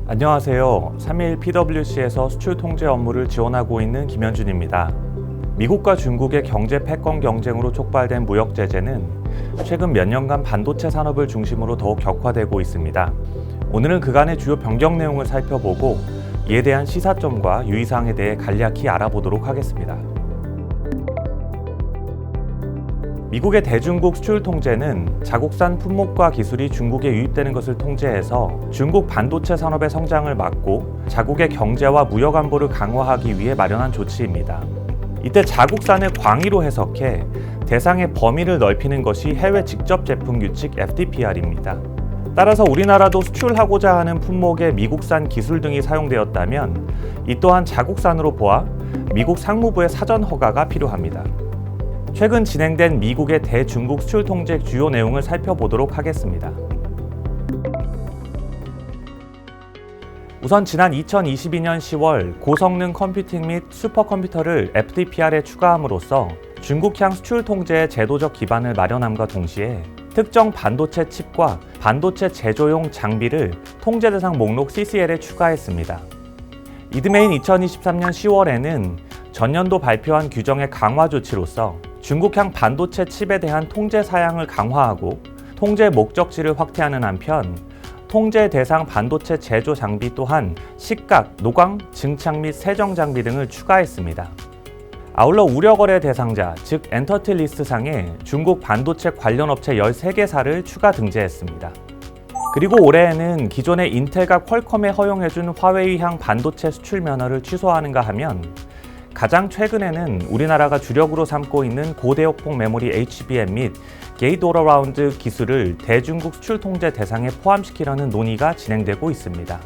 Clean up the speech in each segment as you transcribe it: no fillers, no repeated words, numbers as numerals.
안녕하세요. 3일 PwC에서 수출 통제 업무를 지원하고 있는 김현준입니다. 미국과 중국의 경제 패권 경쟁으로 촉발된 무역 제재는 최근 몇 년간 반도체 산업을 중심으로 더욱 격화되고 있습니다. 오늘은 그간의 주요 변경 내용을 살펴보고 이에 대한 시사점과 유의사항에 대해 간략히 알아보도록 하겠습니다. 미국의 대중국 수출 통제는 자국산 품목과 기술이 중국에 유입되는 것을 통제해서 중국 반도체 산업의 성장을 막고 자국의 경제와 무역 안보를 강화하기 위해 마련한 조치입니다. 이때 자국산을 광의로 해석해 대상의 범위를 넓히는 것이 해외 직접 제품 규칙 FDPR입니다. 따라서 우리나라도 수출하고자 하는 품목에 미국산 기술 등이 사용되었다면 이 또한 자국산으로 보아 미국 상무부의 사전 허가가 필요합니다. 최근 진행된 미국의 대중국 수출 통제 주요 내용을 살펴보도록 하겠습니다. 우선 지난 2022년 10월 고성능 컴퓨팅 및 슈퍼컴퓨터를 FDPR에 추가함으로써 중국향 수출 통제의 제도적 기반을 마련함과 동시에 특정 반도체 칩과 반도체 제조용 장비를 통제 대상 목록 CCL에 추가했습니다. 이듬해인 2023년 10월에는 전년도 발표한 규정의 강화 조치로서 중국향 반도체 칩에 대한 통제 사양을 강화하고 통제 목적지를 확대하는 한편 통제 대상 반도체 제조 장비 또한 식각, 노광, 증착 및 세정 장비 등을 추가했습니다. 아울러 우려거래 대상자, 즉 엔터티 리스트상에 중국 반도체 관련 업체 13개사를 추가 등재했습니다. 그리고 올해에는 기존의 인텔과 퀄컴에 허용해준 화웨이향 반도체 수출 면허를 취소하는가 하면 가장 최근에는 우리나라가 주력으로 삼고 있는 고대역폭 메모리 HBM 및 게이트-올-어라운드 기술을 대중국 수출 통제 대상에 포함시키려는 논의가 진행되고 있습니다.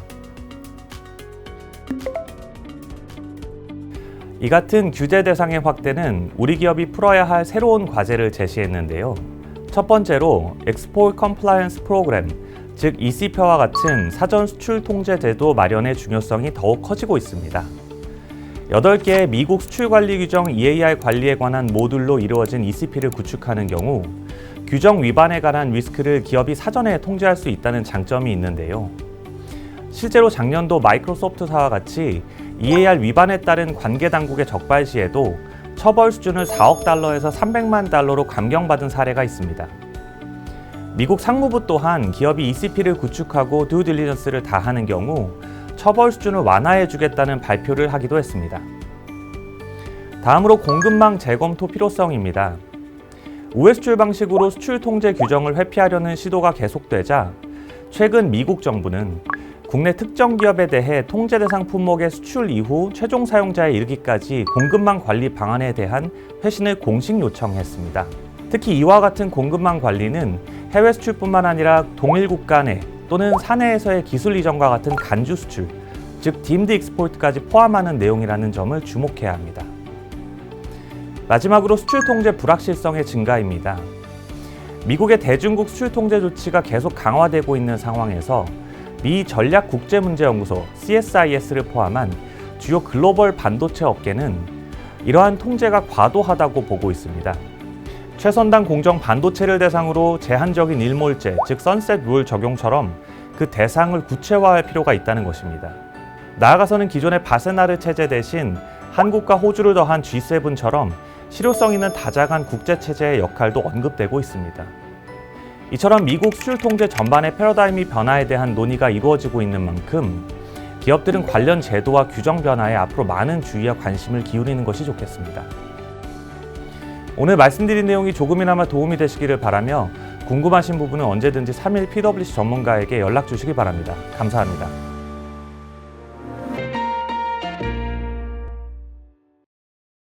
이 같은 규제 대상의 확대는 우리 기업이 풀어야 할 새로운 과제를 제시했는데요. 첫 번째로 Export Compliance Program, 즉 ECP와 같은 사전 수출 통제 제도 마련의 중요성이 더욱 커지고 있습니다. 8개의 미국 수출관리 규정 EAR 관리에 관한 모듈로 이루어진 ECP를 구축하는 경우 규정 위반에 관한 리스크를 기업이 사전에 통제할 수 있다는 장점이 있는데요. 실제로 작년도 마이크로소프트사와 같이 EAR 위반에 따른 관계당국의 적발 시에도 처벌 수준을 4억 달러에서 300만 달러로 감경받은 사례가 있습니다. 미국 상무부 또한 기업이 ECP를 구축하고 듀 딜리전스를 다하는 경우 처벌 수준을 완화해주겠다는 발표를 하기도 했습니다. 다음으로 공급망 재검토 필요성입니다. 우회 수출 방식으로 수출 통제 규정을 회피하려는 시도가 계속되자 최근 미국 정부는 국내 특정 기업에 대해 통제 대상 품목의 수출 이후 최종 사용자에 이르기까지 공급망 관리 방안에 대한 회신을 공식 요청했습니다. 특히 이와 같은 공급망 관리는 해외 수출뿐만 아니라 동일 국가 내 또는 사내에서의 기술 이전과 같은 간주 수출, 즉 딤드 익스포트까지 포함하는 내용이라는 점을 주목해야 합니다. 마지막으로 수출 통제 불확실성의 증가입니다. 미국의 대중국 수출 통제 조치가 계속 강화되고 있는 상황에서 미 전략국제문제연구소 CSIS를 포함한 주요 글로벌 반도체 업계는 이러한 통제가 과도하다고 보고 있습니다. 최선당 공정 반도체를 대상으로 제한적인 일몰제, 즉 선셋 룰 적용처럼 그 대상을 구체화할 필요가 있다는 것입니다. 나아가서는 기존의 바세나르 체제 대신 한국과 호주를 더한 G7처럼 실효성 있는 다자간 국제체제의 역할도 언급되고 있습니다. 이처럼 미국 수출 통제 전반의 패러다임이 변화에 대한 논의가 이루어지고 있는 만큼 기업들은 관련 제도와 규정 변화에 앞으로 많은 주의와 관심을 기울이는 것이 좋겠습니다. 오늘 말씀드린 내용이 조금이나마 도움이 되시기를 바라며 궁금하신 부분은 언제든지 3일 PwC 전문가에게 연락 주시기 바랍니다. 감사합니다.